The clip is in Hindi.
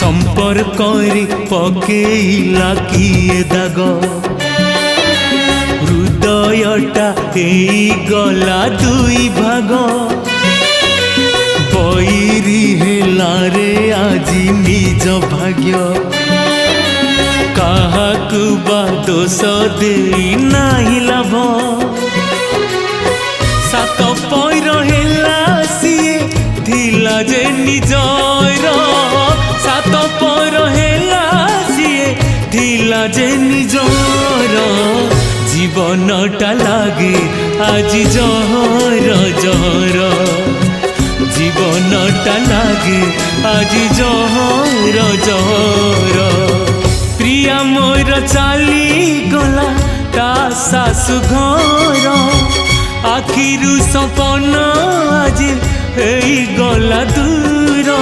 संपर्क पकेइला किए दाग हृदयटा गला दुई भाग बैरी हेला रे आजी निज भाग्य काहाकु बा दोष देई नाही लाभ सात पैर हेला सिए थिला जे निजर सात पैर हेला सिए थिला जे निजर जीवनटा लागे आज जहर जहर जीवनटा लागे आज जहर जहर प्रिया मोर चली गला ता सासु घर आखिरु सपन आज गला दूर।